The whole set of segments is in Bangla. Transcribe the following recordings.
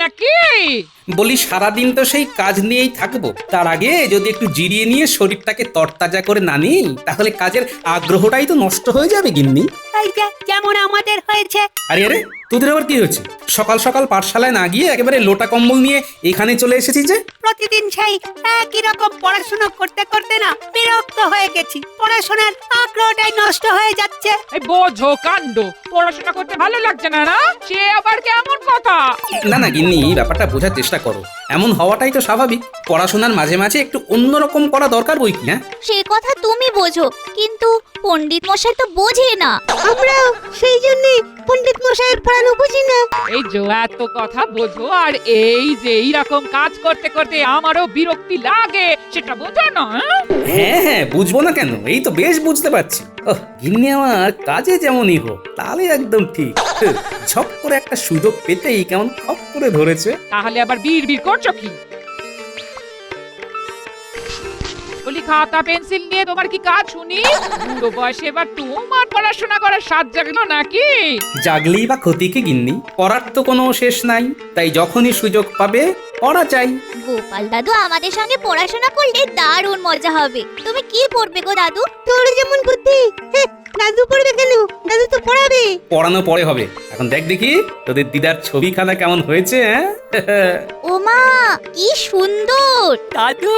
নাকি? বলি সারাদিন তো সেই কাজ নিয়েই থাকবো, তার আগে যদি একটু জিরিয়ে নিয়ে শরীরটাকে তরতাজা করে না নিই তাহলে কাজের আগ্রহটাই তো নষ্ট হয়ে যাবে গিন্নি। এই যে যেমন আমাদের হয়েছে। আরে আরে, তোদের আবার কি হয়েছে? সকাল সকাল পাঠশালায় না গিয়ে একেবারে লোটা কম্বল নিয়ে এখানে চলে এসেছি যে। প্রতিদিন সেই একই রকম পড়াশোনা করতে করতে না বিরক্ত হয়ে গেছি। পড়াশোনার আগ্রহটাই নষ্ট হয়ে যাচ্ছে। এই বোঝো কাণ্ড, পড়াশোনা করতে ভালো লাগছে না না? সে আবার কেমন কথা? না না গিন্নি, ব্যাপারটা বোঝার চেষ্টা করো। এমন হওয়াটাই তো স্বাভাবিক। পড়াশোনার মাঝে মাঝে একটু অন্যরকম করা দরকার বই কি। হ্যাঁ, সে কথা তুমি বোঝো, কিন্তু পণ্ডিত মশাই তো বোঝে না। আমরাও সেই জন্য পণ্ডিত মশাইয়ের পড়ানো বুঝি না। এই যে এত কথা বোঝো, আর এই যে এইরকম কাজ করতে করতে আমারও বিরক্তি লাগে, সেটা বোঝো না? হ্যাঁ হ্যাঁ, বুঝবো না কেন, এই তো বেশ বুঝতে পারছি। ওহ, গিন্নি আমার কাজে যেমনই হোক, তাহলে একদম ঠিক। ঝপ করে একটা সুযোগ পেতেই কেমন খপ করে ধরেছে। তাহলে আবার বীর বীর করছো কি? বলি খাতা পেন্সিল নিয়ে তোমার কি কাজ শুনি? বুড়ো বয়সে এবার তোমার পড়াশোনা করার স্বাদ জাগলো নাকি? জাগলেই বা ক্ষতি কি গিন্নি? পড়ার তো কোনো শেষ নাই, তাই যখনই সুযোগ পাবে পড়া চাই। গোপাল দাদু আমাদের সঙ্গে পড়াশোনা করলে দারুণ মজা হবে। তুমি কি পড়বে গো দাদু? তোর যেমন বুদ্ধি, দাদু পড়বে কেন? দাদু তো পড়াবে। পড়ানো পরে হবে, এখন দেখ দেখি তোদের দিদার ছবিখানা কেমন হয়েছে। হ্যাঁ ওমা, কি সুন্দর! দাদু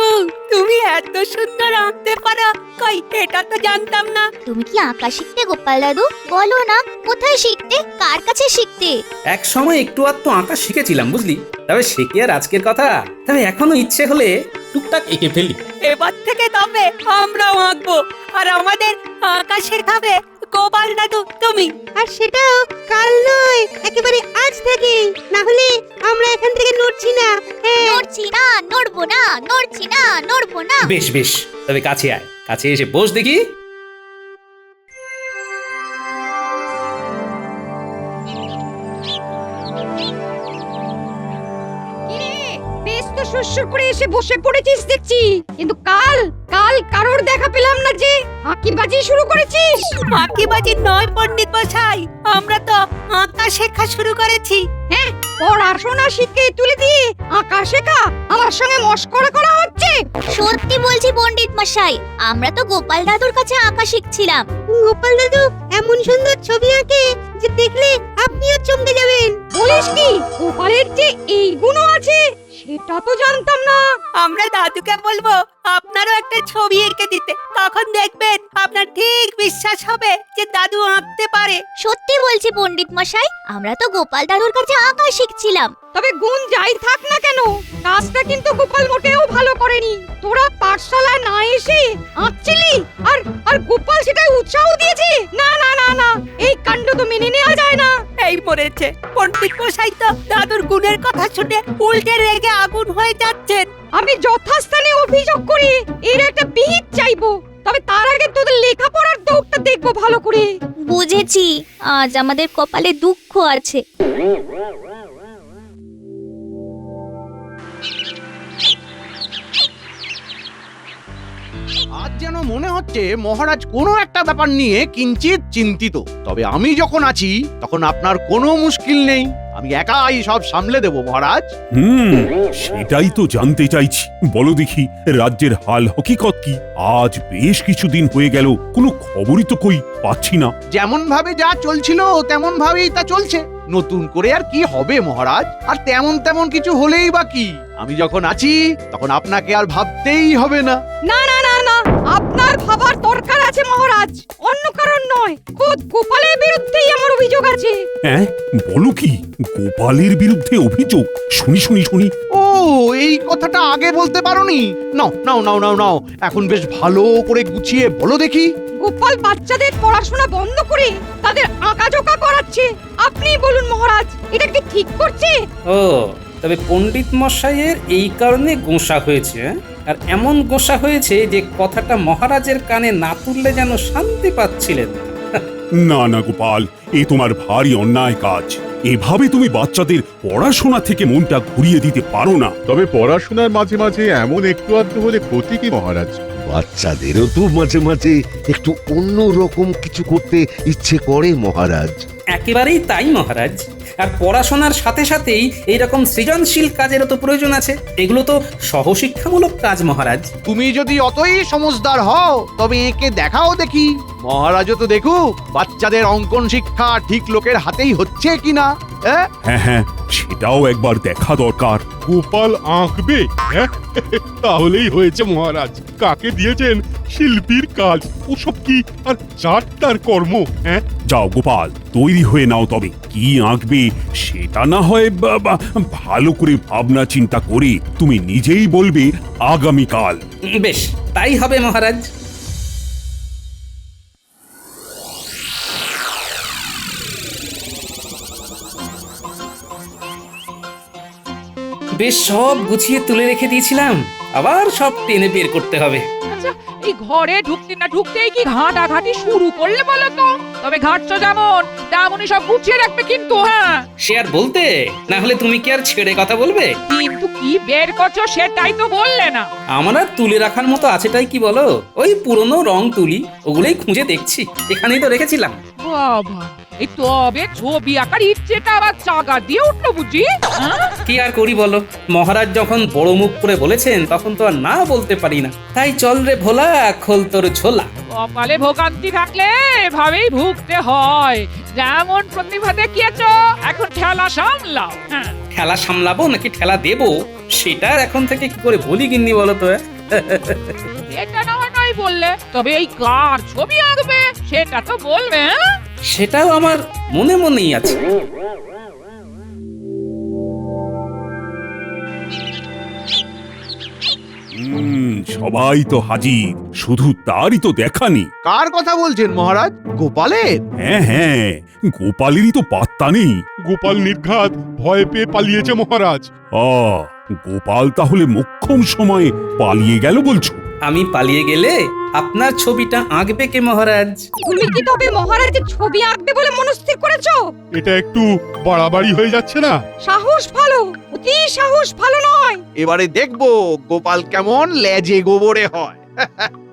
তুমি এত সুন্দর আঁকতে পারো, কই এটা তো জানতাম না। তুমি কি আঁকা শিখতে গোপাল দাদু? বলো না, কোথায় শিখতে, কার কাছে শিখতে? এক সময় একটু আধটু আঁকা শিখেছিলাম বুঝলি, তবে সে কি আর আজকের কথা? তবে এখনো ইচ্ছে হলে টুকটাক এঁকে ফেলি। এবার থেকে তবে আমরাও আঁকবো, আর আমাদের আঁকা শেখাবে গোপাল দাদু তুমি। আর সেটাও কাল নয়, একেবারে আজ থেকে, না হলে আমরা এখান থেকে নড়ছি না। নড়ছি না, নড়বো না, নড়ছি না, নড়বো না। বেশ বেশ, তবে কাছে আয়, কাছে এসে বস দেখি। বেশ তো সুরসুর করে এসে বসে পড়েছিস দেখছি, কিন্তু কাল কাল কারোর দেখা পেলাম না যে আঁকিবাজি শুরু করেছিস। আঁকিবাজি নয় পণ্ডিত মশাই, আমরা তো আঁকা শেখা শুরু করেছি। হ্যাঁ, পড়াশোনা শিখে তুলে দিয়ে আঁকা শেখা আমার সঙ্গে মশকরা করা হচ্ছে। সত্যি বলছি পণ্ডিত মশাই, আমরা তো গোপাল দাদুর কাছে আঁকা শিখছিলাম। গোপাল দাদু এমন সুন্দর ছবি আঁকে যে দেখলে আপনিও চমকে যাবেন। বলিস কি, গোপালের যে এই গুণও আছে সেটা তো জানতাম না। আমরা দাদুকে বলবো আপনারও একটা ছবি এঁকে দিতে, তখন দেখবেন আপনার ঠিক বিশ্বাস হবে যে দাদু আঁকতে পারে। সত্যি বলছি পণ্ডিত মশাই, আমরা তো গোপাল দাদুর কাছে আঁকা শিখছিলাম। তবে গুণ যাই থাক না কেন, কাজটা কিন্তু গোপাল মোটেও ভালো করেনি। তোরা পাঠশালায় না এসে আঁকছিলি, আর আর গোপাল সেটাই উৎসাহ দিয়েছে। না না না না, এই কাণ্ড তো মেনে নেওয়া যায় না। এই মরেছে, পণ্ডিত মশাই তো দাদুর গুণের কথা শুনে উল্টে রেগে আগুন হয়ে যাচ্ছেন। আমি যথাস্থানে অভিযোগ করি, এর একটা বিহিত চাইবো। তবে তার আগে তোদের লেখাপড়ার দৌড়টা দেখবো ভালো করে। বুঝেছি, আজ আমাদের কপালে দুঃখ আছে। আজ যেন মনে হচ্ছে মহারাজ কোনো একটা ব্যাপার নিয়ে কিঞ্চিত চিন্তিত। তবে আমি যখন আছি তখন আপনার কোনো মুশকিল নেই, আমি একাই সব সামলে দেব মহারাজ। সেটাই তো জানতে চাইছি। বলো দেখি, রাজ্যের হাল হকিকত কি? আজ বেশ কিছুদিন হয়ে গেল, কোনো খবরই তো কই পাচ্ছি না। যেমন ভাবে যা চলছিল তেমন ভাবেই তা চলছে, নতুন করে আর কি হবে মহারাজ? আর তেমন তেমন কিছু হলেই বা কি, আমি যখন আছি তখন আপনাকে আর ভাবতেই হবে না। না না না না, আপনার ভাবার দরকার আছে মহারাজ, অন্য কারণ নয়। খোদ গোপালের বিরুদ্ধেই আমার অভিযোগ আছে। হ্যাঁ, বলো কি, গোপালের বিরুদ্ধে অভিযোগ? শুনি শুনি শুনি। ও, এই কথাটা আগে বলতে পারোনি? নাও নাও নাও নাও নাও, এখন বেশ ভালো করে গুছিয়ে বলো দেখি। গোপাল বাচ্চাদের পড়াশোনা বন্ধ করে তাদের আঁকাঝোঁকা করাচ্ছে। আপনি বলুন মহারাজ, এটা কি ঠিক করছে? ও, তবে পণ্ডিত মশাইয়ের এই কারণে গোঁসা হয়েছে। আর এমন গোঁসা হয়েছে যে কথাটা মহারাজের কানে না তুললে যেন শান্তি পাচ্ছিলেন। না না গোপাল, এ তোমার ভারী অন্যায় কাজ। এভাবে তুমি বাচ্চাদের পড়াশোনা থেকে মনটা ঘুরিয়ে দিতে পারো না। তবে পড়াশোনার মাঝে মাঝে এমন একটু আধটু হলে ক্ষতি কি মহারাজ? বাচ্চাদেরও তো মাঝে মাঝে একটু অন্য রকম কিছু করতে ইচ্ছে করে মহারাজ। একেবারেই তাই মহারাজ। আর পড়াশোনার সাথে সাথেই এইরকম সৃজনশীল কাজেরও তো প্রয়োজন আছে। এগুলো তো সহশিক্ষামূলক কাজ মহারাজ। তুমি যদি অতই সমজদার হও তবে একে দেখাও দেখি। মহারাজও তো দেখুক বাচ্চাদের অঙ্কন শিক্ষা ঠিক লোকের হাতেই হচ্ছে কিনা। হ্যাঁ হ্যাঁ, সেটাও একবার দেখা দরকার। গোপাল আঁকবে, হ্যাঁ? তাহলেই হয়েছে মহারাজ। কাকে দিয়েছেন শিল্পীর কাজ, ওসব কি আর চারটার কর্ম? হ্যাঁ, যাও গোপাল, তৈরি হয়ে নাও। তবে কি আঁকবে সেটা না হয় ভালো করে ভাবনা চিন্তা করে তুমি নিজেই বলবে আগামীকাল। বেশ, তাই হবে মহারাজ। বেশ, সব গুছিয়ে তুলে রেখে দিয়েছিলাম, আবার সব টেনে বের করতে হবে। আচ্ছা, এই ঘরে ঢুকতে না ঢুকতেই কি ঘাটাঘাটি শুরু করলে বলো তো? তবে ঘাটছো যেমন তেমনই সব গুছিয়ে রাখবে কিন্তু। হ্যাঁ, সে আর বলতে, না হলে তুমি কি আর ছেড়ে কথা বলবে? কিন্তু কি বের করছো সেটাই তো বললে না। আমার আর তুলে রাখার মতো আছেটাই কি বলো? ওই পুরনো রং তুলি, ওগুলোই খুঁজে দেখছি। এখানেই তো রেখেছিলাম। বাবা, এই তবে ছবি আঁকার ইচ্ছেটা আবার চাগা দিয়ে উঠলো বুঝি? হ্যাঁ? কি আর করি বলো, মহারাজ যখন বড় মুখ করে বলেছেন তখন তো আর না বলতে পারি না। তাই চল রে ভোলা, খোল তোর ছোলা। কপালে ভোগান্তি থাকলে এভাবেই ভুগতে হয়। যেমন প্রতিভা দেখিয়েছো, এখন ঠেলা সামলাও। হ্যাঁ, ঠেলা সামলাবো নাকি ঠেলা দেবো সেটা আর এখন থেকে কি করে বলি গিন্নি বলো তো? এটা না হয় নয় বললে, তবে এই কার ছবি আঁকবে সেটা তো বলবে। হ্যাঁ? সেটাও আমার মনে মনেই আছে। সবাই তো হাজির, শুধু তারই তো দেখানি। কার কথা বলছেন মহারাজ? গোপালের? হ্যাঁ হ্যাঁ, গোপালেরই তো পাত্তা নেই। গোপাল নির্ঘাত ভয় পেয়ে পালিয়েছে মহারাজ। গোপাল তাহলে মোক্ষম সময়ে পালিয়ে গেল বলছো? আমি পালিয়ে গেলে আপনার ছবিটা আঁকবে কে মহারাজ? তুমি কি তবে মহারাজের ছবি আঁকবে বলে মনস্থির করেছো? এটা একটু বাড়াবাড়ি হয়ে যাচ্ছে না? সাহস ভালো, অতি সাহস ভালো নয়। এবারে দেখবো গোপাল কেমন লেজে গোবরে হয়।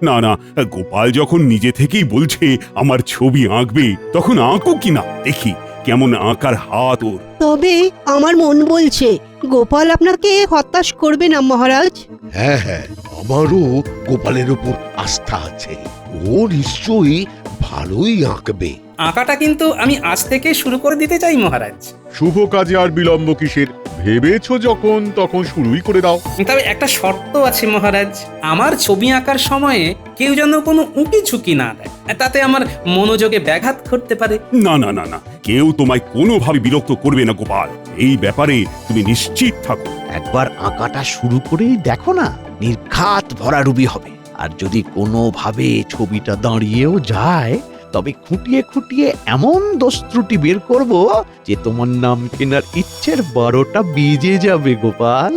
না না, গোপাল যখন নিজে থেকেই বলছে আমার ছবি আঁকবে, তখন আঁকো কিনা দেখি কেমন আঁকার হাত ওর। তবে আমার মন বলছে গোপাল আপনাকে হতাশ করবে না মহারাজ। হ্যাঁ হ্যাঁ, আমারও গোপালের উপর আস্থা আছে। ও নিশ্চয়ই ভালোই আঁকবে। আঁকাটা কিন্তু আমি আজ থেকে শুরু করে দিতে চাই মহারাজ। শুভ কাজে আর বিলম্ব কিসের? ভেবেছো যখন তখন শুরুই করে দাও। তবে একটা শর্ত আছে মহারাজ, আমার ছবি আঁকার সময়ে কেউ যেন কোনো উঁকি ঝুঁকি না দেয়, তাতে আমার মনোযোগে ব্যাঘাত ঘটতে পারে। না না না না, কেউ তোমায় কোনোভাবে বিরক্ত করবে না গোপাল, এই ব্যাপারে তুমি নিশ্চিত থাকো। একবার আঁকাটা শুরু করেই দেখো না, নির্ঘাত ভরাডুবি হবে। আর যদি কোনোভাবে ছবিটা দাঁড়িয়েও যায়, তবে খুঁটিয়ে খুঁটিয়ে এমন দোষ ত্রুটি বের করব যে তোমার নাম কেনার ইচ্ছের 12টা বেজে যাবে গোপাল।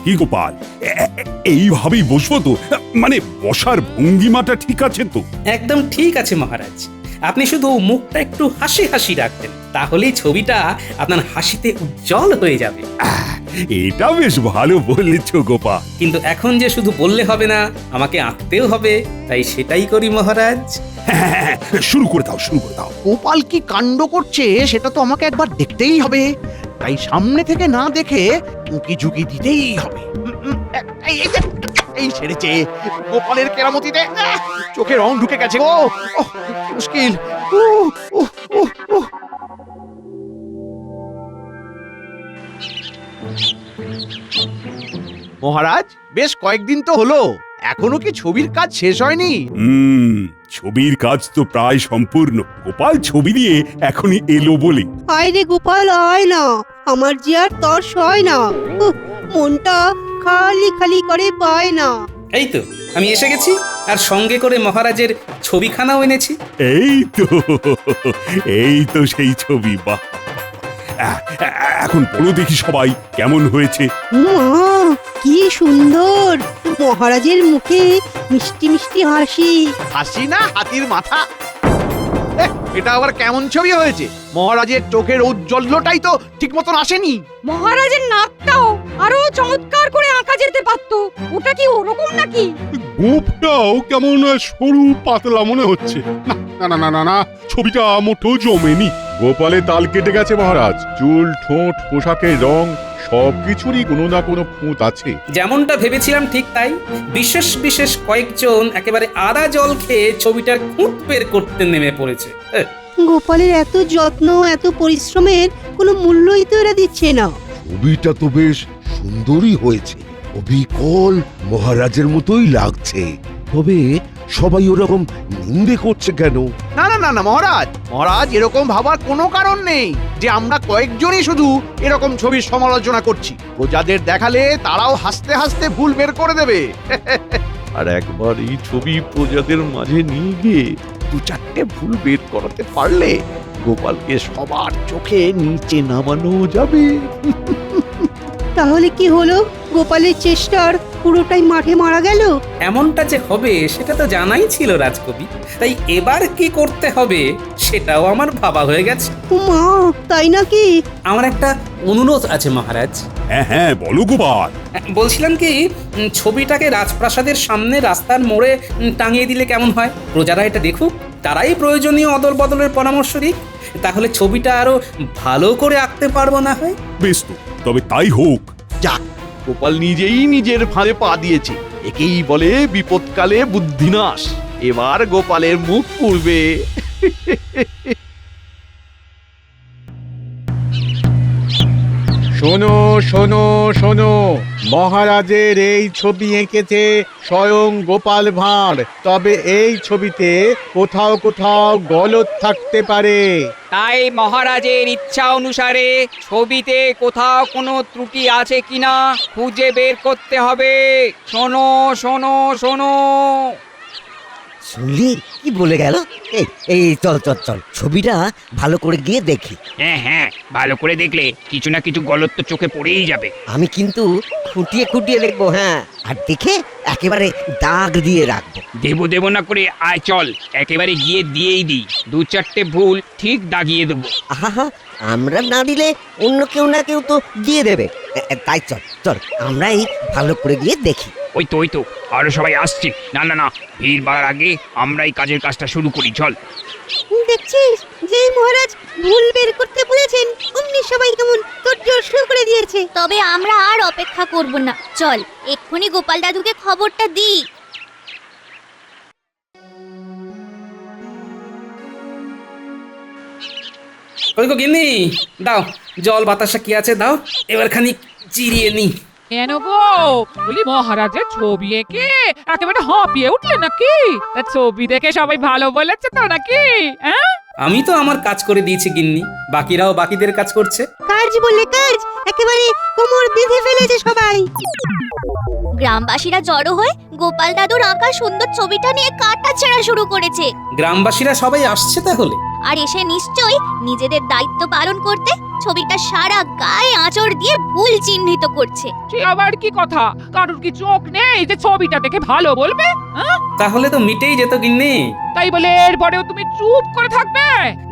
কি গোপাল, এইভাবেই বসবো তো? মানে বসার ভঙ্গিমাটা ঠিক আছে তো? একদম ঠিক আছে মহারাজ, আপনি শুধু মুখটা একটু হাসি হাসি রাখবেন, তাহলেই ছবিটা আপনার হাসিতে উজ্জ্বল হয়ে যাবে। এটা বেশ ভালো বলেছ গোপাল। কিন্তু এখন যে শুধু বললে হবে না, আমাকে আঁকতেও হবে, তাই সেটাই করি মহারাজ। হ্যাঁ, শুরু করে দাও, শুরু করে দাও। গোপাল কি কাণ্ড করছে সেটা তো আমাকে একবার দেখতেই হবে। তাই সামনে থেকে না দেখে উঁকি ঝুঁকি দিতেই হবে। এই ছেড়েছে গোপালের কেরামতিতে চোখে রং ঢুকে গেছে গো। মুশকিল। মহারাজ, বেশ কয়েকদিন তো হলো, এখনো কি ছবির কাজ শেষ হয়নি? ছবির কাজ তো প্রায় সম্পূর্ণ। গোপাল ছবি দিয়ে এখনই এলো বলে। আয় রে গোপাল, আয় না, আমার যে আর তর সয় না। মনটা খালি খালি করে পায় না। এই তো আমি এসে গেছি, আর সঙ্গে করে মহারাজের ছবিখানাও এনেছি। এই তো সেই ছবি। বাহ, এখন বলো দেখি সবাই কেমন হয়েছে। মা, কি সুন্দর! মহারাজের মুখে মিষ্টি মিষ্টি হাসি। হাসি না হাতির মাথা। এটা আবার কেমন ছবি হয়েছে? মহারাজের চোখের ঔজ্জ্বল্যটাই তো ঠিক মতন আসেনি। মহারাজের নাকটাও আরো চমৎকার করে আঁকা যেতে পারতো। ওটা কি ওরকম নাকি? গোপটাও কেমন সরু পাতলা মনে হচ্ছে। না না না না না, ছবিটা মোটেও জমেনি। গোপালে তাল কেটে গেছে মহারাজ। চুল, ঠোঁট, পোশাকের রং সবকিছুরই কোনো না কোনো খুঁত আছে। যেমনটা ভেবেছিলাম ঠিক তাই। বিশেষ বিশেষ কয়েকজন একেবারে আদা জল খেয়ে ছবিটার খুঁত বের করতে নেমে পড়েছে। গোপালের এত যত্ন এত পরিশ্রমের কোনো মূল্যই তো এরা দিচ্ছে না। ছবিটা তো বেশ সুন্দরই হয়েছে, অবিকল মহারাজের মতোই লাগছে। তবে সবাই ওরকম নিন্দে করছে কেন? না না না না মহারাজ, মহারাজ এরকম ভাবার কোনো কারণ নেই যে আমরা কয়েকজনই শুধু এরকম ছবির সমালোচনা করছি। প্রজাদের দেখালে তারাও হাসতে হাসতে ভুল বের করে দেবে। আর একবার এই ছবি প্রজাদের মাঝে নিয়ে গিয়ে 2-4টে ভুল বের করাতে পারলে গোপালকে সবার চোখে নিচে নামানো যাবে। তাহলে কি হলো? গোপালের চেষ্টার পুরোটাই মাঠে মারা গেল। এমনটা যে হবে সেটা তো জানাই ছিল রাজকবি, তাই এবার কি করতে হবে সেটাও আমার ভাবা হয়ে গেছে। মা, তাই নাকি? আমার একটা অনুরোধ আছে মহারাজ। হ্যাঁ হ্যাঁ, বলো গোপাল। বলছিলাম কি, ছবিটাকে রাজপ্রাসাদের সামনে রাস্তার মোড়ে টাঙিয়ে দিলে কেমন হয়? প্রজারা এটা দেখুক, তারাই প্রয়োজনীয় অদল বদলের পরামর্শ দিক, তাহলে ছবিটা আরো ভালো করে আঁকতে পারবো না হয়। বেশ তো, তবে তাই হোক। যাক, গোপাল নিজেই নিজের ফাঁদে পা দিয়েছে। একেই বলে বিপদকালে বুদ্ধিনাশ। এবার গোপালের মুখ পুড়বে। শোনো শোনো শোনো, মহারাজের এই ছবি এঁকেছে স্বয়ং গোপাল ভাঁড়। তবে এই ছবিতে কোথাও কোথাও গলদ থাকতে পারে। তাই মহারাজের ইচ্ছা অনুসারে ছবিতে কোথাও কোনো ত্রুটি আছে কিনা খুঁজে বের করতে হবে। শোনো শোনো শোনো। শুনলি কি বলে গেল? এই এই চল চল চল, ছবিটা ভালো করে গিয়ে দেখি। হ্যাঁ হ্যাঁ, ভালো করে দেখলে কিছু না কিছু গলত তো চোখে পড়েই যাবে। আমি কিন্তু খুঁটিয়ে খুঁটিয়ে দেখবো, হ্যাঁ, আর দেখে একেবারে দাগ দিয়ে রাখবো। দেব না করে আয় চল, একেবারে গিয়ে দিয়েই দিই। 2-4টে ভুল ঠিক দাগিয়ে দেবো। আহা, আমরা না দিলে অন্য কেউ না কেউ তো দিয়ে দেবে। তাই চল চল, আমরাই ভালো করে গিয়ে দেখি। ওই তো আরো সবাই আসছে। না না না, ভিড় বাড়ার আগে আমরাই কাজের কাজটা শুরু করি, চল। দেখছিস, যেই মহারাজ ভুল বের করতে বলেছেন অমনি সবাই কেমন তোড়জোড় শুরু করে দিয়েছে। তবে আমরা আর অপেক্ষা করব না, চল এক্ষুনি গোপাল দাদুকে খবরটা দিই। ওই গো গিন্নি, দাও জল বাতাসা কি আছে দাও, এবার খানি চিরিয়ে নি। কেন গো, বলি মহারাজের ছবি এঁকে একেবারে হাঁপিয়ে উঠলে নাকি? তা ছবি দেখে সবাই ভালো বলেছে তো নাকি? হ্যাঁ, আমি তো আমার কাজ করে দিয়েছি গিন্নি, বাকিরাও বাকিদের কাজ করছে। কাজ বলে কাজ, একেবারে কোমর বেঁধে ফেলেছে সবাই। গ্রামবাসীরা জড়ো হয়ে গোপাল দাদুর আঁকা সুন্দর ছবিটা নিয়ে কাটা ছেঁড়া শুরু করেছে। গ্রামবাসীরা সবাই আসছে তাহলে? আর এসে নিশ্চয়ই নিজেদের দায়িত্ব পালন করতে ছবিটা সারা গায়ে আঁচড় দিয়ে ভুল চিহ্নিত করছে। সে আবার কি কথা? কারোর কি চোখ নেই যে ছবিটা দেখে ভালো বলবে? হ্যাঁ, তাহলে তো মিটেই যেত গিন্নি। তাই বলে এরপরেও তুমি চুপ করে থাকবে?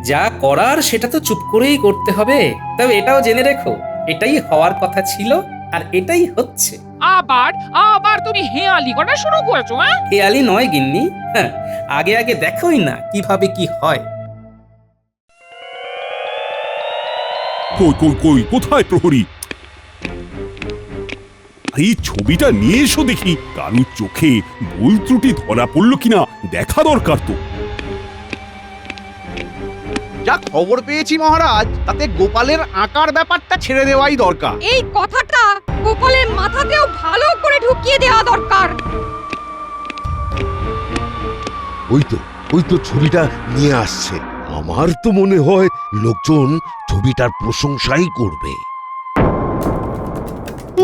যা করার সেটা তো চুপ করেই করতে হবে। তবে এটাও জেনে রেখো, এটাই হওয়ার কথা ছিল আর এটাই হচ্ছে। আবার তুমি হেয়ালি করা শুরু করেছো? হ্যাঁ, হেয়ালি নয় গিন্নি, হ্যাঁ, আগে আগে দেখোই না কিভাবে কি হয়। কই কই কই, কোথায় প্রহরী? এই ছবিটা নিয়ে এসো দেখি, কারুর চোখে ভুল ত্রুটি ধরা পড়লো কিনা দেখা দরকার তো। যা খবর পেয়েছি মহারাজ, তাতে গোপালের আঁকার ব্যাপারটা ছেড়ে দেওয়াই দরকার। এই কথাটা গোপালের মাথাতেও ভালো করে ঢুকিয়ে দেওয়া দরকার। ওই তো ছবিটা নিয়ে আসছে। আমার তো মনে হয় লোকজন ছবিটার প্রশংসাই করবে।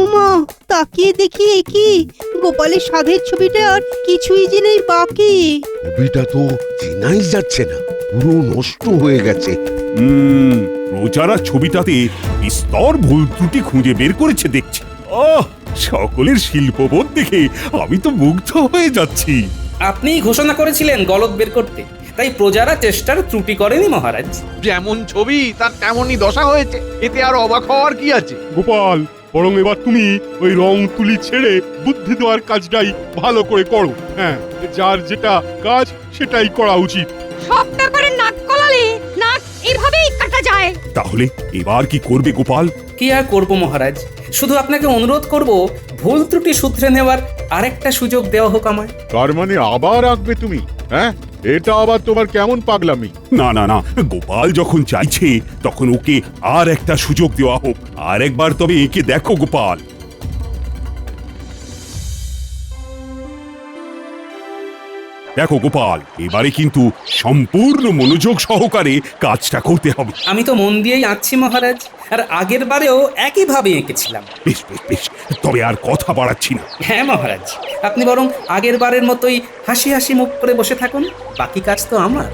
উমা, তাকিয়ে দেখি কি গোপালের সাধের ছবিটা আর কিছুই যে নেই বাকি। ছবিটা তো চেনাই যাচ্ছে না, পুরো নষ্ট হয়ে গেছে। প্রজারা ছবিটাতে বিস্তর ভুল ত্রুটি খুঁজে বের করেছে দেখছি। সকলের শিল্পবোধ দেখে আমি তো মুগ্ধ হয়ে যাচ্ছি। আপনিই ঘোষণা করেছিলেন গলদ বের করতে, তাই প্রজারা চেষ্টার ত্রুটি করেনি মহারাজ। যেমন ছবি তার তেমনই দশা হয়েছে, এতে আর অবাক হওয়ার কি আছে? গোপাল, বরং এবার তুমি ওই রং তুলি ছেড়ে বুদ্ধি দেওয়ার কাজটাই ভালো করে করো। হ্যাঁ, যার যেটা কাজ সেটাই করা উচিত। সব ব্যাপারে নাক গলালে নাক এভাবেই কাটা যায়। তাহলে এবার কি করবে গোপাল? কি আর করব মহারাজ, শুধু আপনাকে অনুরোধ করব ভুল ত্রুটি শুধরে নেওয়ার আরেকটা সুযোগ দেওয়া হোক আমায়। তার মানে আবার আঁকবে তুমি? হ্যাঁ, এটা আবার তোমার কেমন পাগলামি? না না না, গোপাল যখন চাইছে তখন ওকে আর একটা সুযোগ দেওয়া হোক। আর একবার তবে একে দেখো গোপাল। দেখো গোপাল, এবারে কিন্তু সম্পূর্ণ মনোযোগ সহকারে কাজটা করতে হবে। আমি তো মন দিয়েই আঁকছি মহারাজ, আর আগের বারেও একইভাবে এঁকেছিলাম। বেশ বেশ বেশ, তবে আর কথা বাড়াচ্ছি না। হ্যাঁ মহারাজ, আপনি বরং আগের বারের মতোই হাসি হাসি মুখ করে বসে থাকুন, বাকি কাজ তো আমার।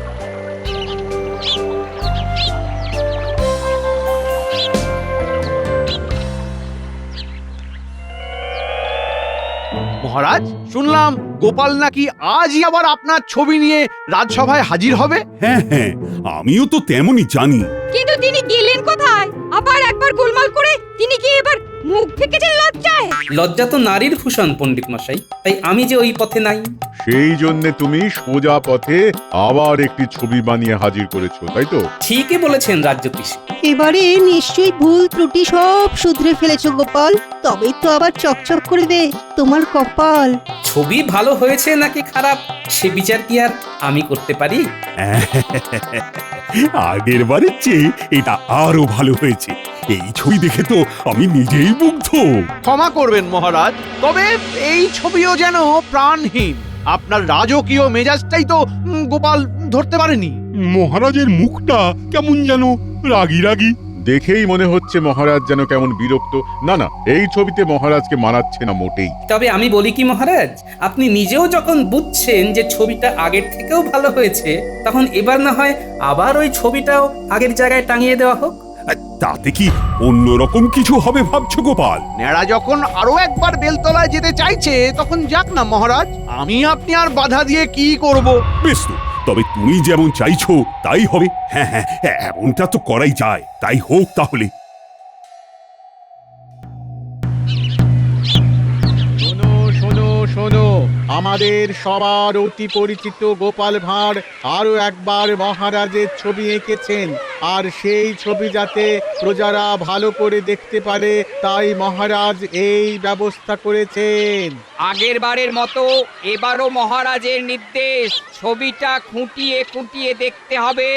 মহারাজ, শুনলাম গোপাল নাকি আজই আবার আপনার ছবি নিয়ে রাজসভায় হাজির হবে। হ্যাঁ হ্যাঁ, আমিও তো তেমনই জানি। কিন্তু তিনি গেলেন কোথায়? আবার একবার গোলমাল করে তিনি কি এবার মুখ ফেকেছেন লজ্জায়? লজ্জা তো নারীর ভূষণ পণ্ডিত মশাই, তাই আমি যে ওই পথে নাই। সেই জন্য তুমি সোজা পথে আবার একটি ছবি বানিয়ে হাজির করেছো, তাই তো? ঠিকই বলেছেন রাজ্যতীশ। এবারে নিশ্চয়ই ভুল ত্রুটি সব শুধরে ফেলেছো গোপাল, তবেই তো আবার চকচক করবে তোমার কপাল। ছবি ভালো হয়েছে নাকি খারাপ সে বিচার কি আর আমি করতে পারি? আগের বারের চেয়ে এটা আরো ভালো হয়েছে। এই ছবি দেখে তো আমি নিজেই মুগ্ধ। ক্ষমা করবেন মহারাজ, তবে এই ছবিও যেন প্রাণহীন। আপনার রাজকীয় মেজাজটাই তো গোপাল ধরতে পারেনি। মহারাজের মুখটা কেমন যেন রাগী রাগী, দেখেই মনে হচ্ছে মহারাজ যেন কেমন বিরক্ত। না না, এই ছবিতে মহারাজকে মানাচ্ছে না মোটেই। তবে আমি বলি কি মহারাজ, আপনি নিজেও যখন বুঝছেন যে ছবিটা আগের থেকেও ভালো হয়েছে, তখন এবার না হয় আবার ওই ছবিটাও আগের জায়গায় টাঙিয়ে দেওয়া হোক। তাতে কি অন্যরকম কিছু হবে ভাবছো গোপাল? নেড়া যখন আরো একবার বেলতলায় যেতে চাইছে তখন যাক না মহারাজ, আমি আপনি আর বাধা দিয়ে কি করব? বেশ তো, তবে তুমি যেমন চাইছো তাই হবে। হ্যাঁ হ্যাঁ, এমনটা তো করাই যায়, তাই হোক তাহলে। শোনো শোনো শোনো, আমাদের সবার অতি পরিচিত গোপাল ভাঁড় আরো একবার মহারাজের ছবি এঁকেছেন, আর সেই ছবি যাতে প্রজারা ভালো করে দেখতে পারে তাই মহারাজ এই ব্যবস্থা করেছেন। আগের বারের মতো এবারও মহারাজের নির্দেশ, ছবিটা খুঁটিয়ে খুঁটিয়ে দেখতে হবে,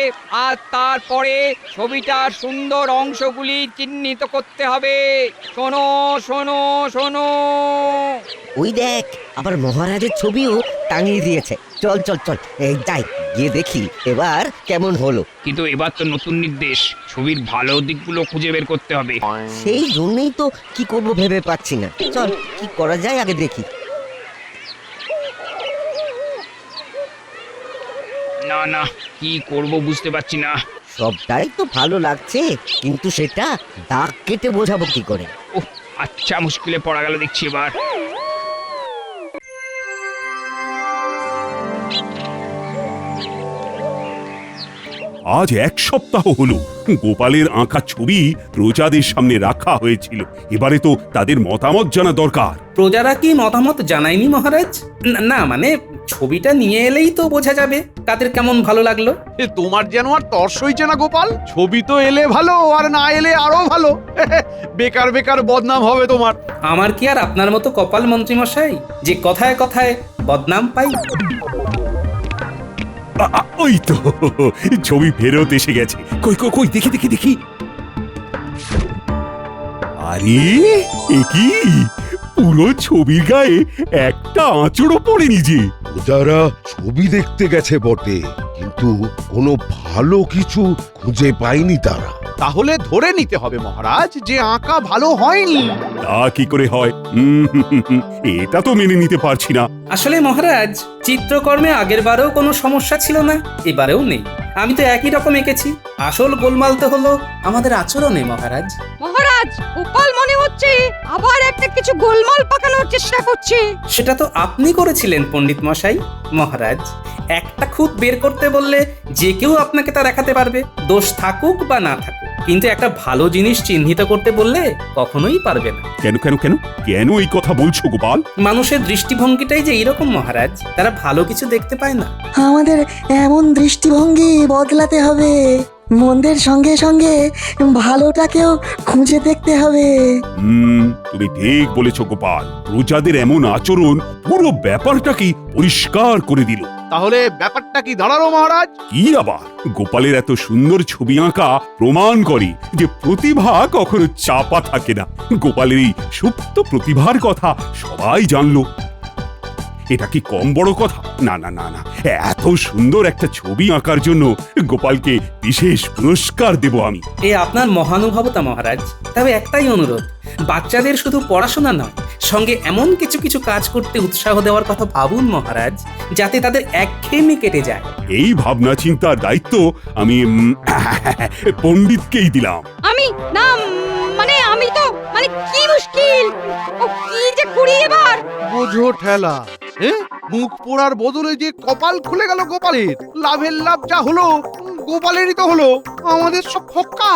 আর তারপরে ছবিটার সুন্দর অংশগুলি চিহ্নিত করতে হবে। শোনো শোনো শোনো। ওই দেখ, আবার মহারাজের ছবিও টাঙিয়ে দিয়েছে। চল চল চল, এই যাই গিয়ে দেখি এবার কেমন হলো। কিন্তু এবার তো নতুন নির্দেশ, ছবির ভালো দিকগুলো খুঁজে বের করতে হবে। সেই জন্যই তো কি করব ভেবে পাচ্ছি না। চল, কি করা যায় আগে দেখি। না না, কি করব বুঝতে পারছি না। সবটাই তো ভালো লাগছে, কিন্তু সেটা দাগ কেটে বোঝাবো কি করে? ওহ, আচ্ছা, মুশকিলে পড়া গেল দেখছি এবার। আজ 1 সপ্তাহ হলো গোপালের আঁকা ছবি প্রজাদের সামনে রাখা হয়েছিল। এবারে তো তাদের মতামত জানা দরকার। প্রজারা কি মতামত জানায়নি মহারাজ? না মানে ছবিটা নিয়ে এলেই তো বোঝা যাবে কাদের কেমন ভালো লাগলো। তোমার যেন আর তর্স হইছে না গোপাল, ছবি তো এলে ভালো আর না এলে আরো ভালো। বেকার বেকার বদনাম হবে তোমার। আমার কি আর আপনার মতো কপাল মন্ত্রী মশাই যে কথায় কথায় বদনাম পাই? ওই তো ছবি ফেরত এসে গেছে। কই কই কই, দেখি দেখি দেখি। আরে এ কি, পুরো ছবির গায়ে একটা আঁচড়ও পড়েনি যে। যারা ছবি দেখতে গেছে বটে, কিন্তু কোনো ভালো কিছু খুঁজে পায়নি তারা। তাহলে ধরে নিতে হবে মহারাজ যে আঁকা ভালো হয়নি। তা কি করে হয়? এটা তো মেনে নিতে পারছি না। আসলে মহারাজ, চিত্রকর্মে আগের বারেও কোনো সমস্যা ছিল না, এবারেও নেই। আমি তো একই রকম এঁকেছি। আসল গোলমাল তো হলো আমাদের আচরণে মহারাজ। মহারাজ, গোপাল মনে হচ্ছে আবার একটা কিছু গোলমাল পাকানোর চেষ্টা করছে। সেটা তো আপনি করেছিলেন পণ্ডিত মশাই। মহারাজ, একটা খুঁত বের করতে বললে যে কেউ আপনাকে তা দেখাতে পারবে, দোষ থাকুক বা না থাকুক। কিন্তু একটা ভালো জিনিস চিহ্নিত করতে বললে কখনোই পারবে না। কেন কেন কেন কেন এই কথা বলছো গোপাল? মানুষের দৃষ্টিভঙ্গিটাই যে এরকম মহারাজ, তারা ভালো কিছু দেখতে পায় না। আমাদের এমন দৃষ্টিভঙ্গি বদলাতে হবে, মন্দের সঙ্গে সঙ্গে ভালোটাকেও খুঁজে দেখতে হবে। তুমি ঠিক বলেছো গোপাল, প্রজাদের এমন আচরণ পুরো ব্যাপারটাকে পরিষ্কার করে দিল। তাহলে ব্যাপারটা কি দাঁড়ালো মহারাজ? কি আবার, গোপালের এত সুন্দর ছবি আঁকা প্রমাণ করে যে প্রতিভা কখনো চাপা থাকে না। গোপালের এই সুপ্ত প্রতিভার কথা সবাই জানলো। এটা কি কম বড় কথা? না না না না, এত সুন্দর একটা ছবি আঁকার জন্য গোপালকে বিশেষ পুরস্কার দেব আমি। এ আপনার মহানুভবতা মহারাজ। তবে একটাই অনুরোধ, বাচ্চাদের শুধু পড়াশোনা নয়, সঙ্গে এমন কিছু কিছু কাজ করতে উৎসাহ দেওয়ার কথা ভাবুন মহারাজ, যাতে তাদের একঘেয়েমি কেটে যায়। এই ভাবনা চিন্তার দায়িত্ব আমি পণ্ডিতকেই দিলাম। আমি না মানে আমি তো মানে কি মুশকিল, ও কি যে করি এবার। বোঝো ঠেলা, মুখ পোড়ার বদলে যে কপাল খুলে গেল গোপালের। লাভের লাভ যা হলো গোপালেরই তো হলো, আমাদের সব ফক্কা।